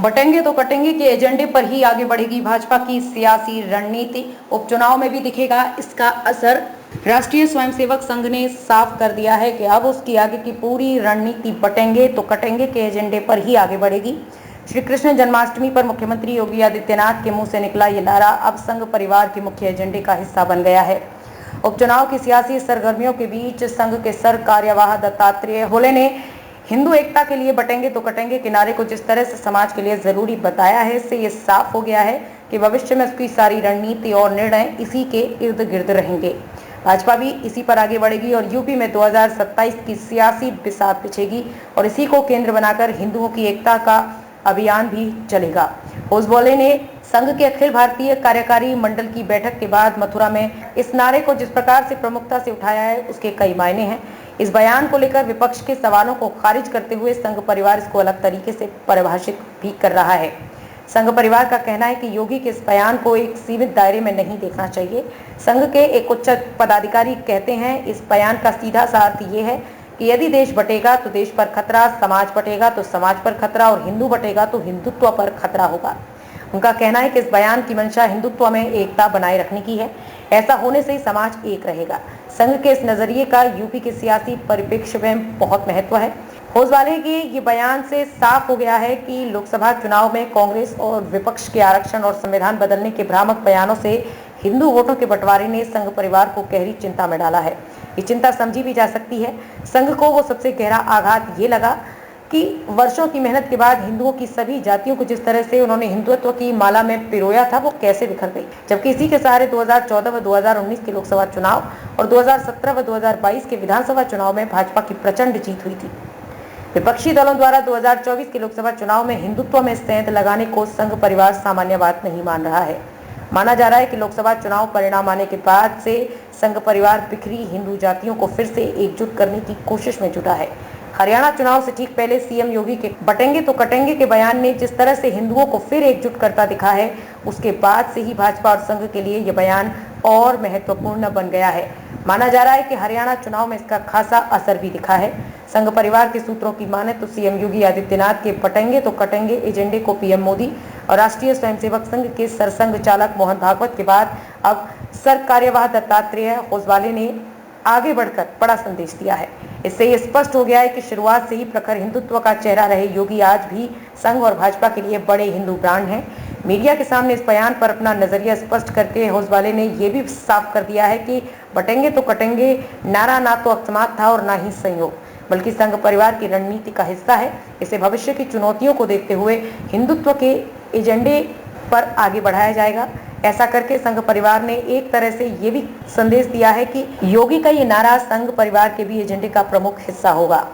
बटेंगे तो कटेंगे के एजेंडे पर ही आगे बढ़ेगी भाजपा की सियासी रणनीति। उपचुनाव में भी दिखेगा इसका असर। राष्ट्रीय स्वयंसेवक संघ ने साफ कर दिया है कि अब उसकी आगे की पूरी रणनीति बटेंगे तो कटेंगे के एजेंडे पर ही आगे बढ़ेगी। श्री कृष्ण जन्माष्टमी पर मुख्यमंत्री योगी आदित्यनाथ के मुंह से निकला ये नारा अब संघ परिवार के मुख्य एजेंडे का हिस्सा बन गया है। उपचुनाव की सियासी सरगर्मियों के बीच संघ के सर कार्यवाह दत्तात्रेय होले ने हिंदू एकता के लिए बटेंगे तो कटेंगे के नारे को जिस तरह से समाज के लिए जरूरी बताया है, इससे ये साफ हो गया है कि भविष्य में उसकी सारी रणनीति और निर्णय इसी के इर्द गिर्द रहेंगे। भाजपा भी इसी पर आगे बढ़ेगी और यूपी में 2027 की सियासी बिसात बिछेगी और इसी को केंद्र बनाकर हिंदुओं की एकता का अभियान भी चलेगा। ओसवाले ने संघ के अखिल भारतीय कार्यकारी मंडल की बैठक के बाद मथुरा में इस नारे को जिस प्रकार से प्रमुखता से उठाया है, उसके कई मायने हैं। इस बयान को लेकर विपक्ष के सवालों को खारिज करते हुए संघ परिवार इसको अलग तरीके से परिभाषित भी कर रहा है। संघ परिवार का कहना है कि योगी के इस बयान को एक सीमित दायरे में नहीं देखना चाहिए। संघ के एक उच्च पदाधिकारी कहते हैं, इस बयान का सीधा सा अर्थ ये है कि यदि देश बटेगा तो देश पर खतरा, समाज बटेगा तो समाज पर खतरा और हिंदू बटेगा तो हिंदुत्व पर खतरा होगा। उनका कहना है कि इस बयान की मंशा हिंदुत्व में एकता बनाए रखने की है। ऐसा होने से ही समाज एक रहेगा। संघ के इस नजरिए का यूपी के सियासी परिप्रेक्ष्य में बहुत महत्व है। ओसवाले के ये बयान से साफ हो गया है कि लोकसभा चुनाव में कांग्रेस और विपक्ष के आरक्षण और संविधान बदलने के भ्रामक बयानों से हिंदू वोटों के बंटवारे ने संघ परिवार को गहरी चिंता में डाला है। ये चिंता समझी भी जा सकती है। संघ को वो सबसे गहरा आघात ये लगा कि वर्षों की मेहनत के बाद हिंदुओं की सभी जातियों को जिस तरह से उन्होंने हिंदुत्व की माला में पिरोया था, वो कैसे बिखर गई। जबकि इसी के सहारे 2014 व 2019 के लोकसभा चुनाव और 2017 व 2022 के विधानसभा चुनाव में भाजपा की प्रचंड जीत हुई थी। विपक्षी दलों द्वारा 2024 के लोकसभा चुनाव में हिंदुत्व में सेंध लगाने को संघ परिवार सामान्य बात नहीं मान रहा है। माना जा रहा है कि लोकसभा चुनाव परिणाम आने के बाद से संघ परिवार बिखरी हिंदू जातियों को फिर से एकजुट करने की कोशिश में जुटा है। हरियाणा चुनाव से ठीक पहले सीएम योगी के बटेंगे तो कटेंगे के बयान ने जिस तरह से हिंदुओं को फिर एकजुट करता दिखा है, उसके बाद से ही भाजपा और संघ के लिए यह बयान और महत्वपूर्ण बन गया है। माना जा रहा है कि हरियाणा चुनाव में इसका खासा असर भी दिखा है। संघ परिवार के सूत्रों की माने तो सीएम योगी आदित्यनाथ के बटेंगे तो कटेंगे एजेंडे को पीएम मोदी और राष्ट्रीय स्वयंसेवक संघ के सरसंघ चालक मोहन भागवत के बाद अब सर कार्यवाह दत्तात्रेय ओसवाले ने आगे बढ़कर बड़ा संदेश दिया है। इससे ये स्पष्ट हो गया है कि शुरुआत से ही प्रखर हिंदुत्व का चेहरा रहे योगी आज भी संघ और भाजपा के लिए बड़े हिंदू ब्रांड हैं। मीडिया के सामने इस बयान पर अपना नजरिया स्पष्ट करके ओसवाले ने यह भी साफ कर दिया है कि बटेंगे तो कटेंगे नारा ना तो अकस्मात था और ना ही संयोग, बल्कि संघ परिवार की रणनीति का हिस्सा है। इसे भविष्य की चुनौतियों को देखते हुए हिंदुत्व के एजेंडे पर आगे बढ़ाया जाएगा। ऐसा करके संघ परिवार ने एक तरह से ये भी संदेश दिया है कि योगी का ये नारा संघ परिवार के भी एजेंडे का प्रमुख हिस्सा होगा।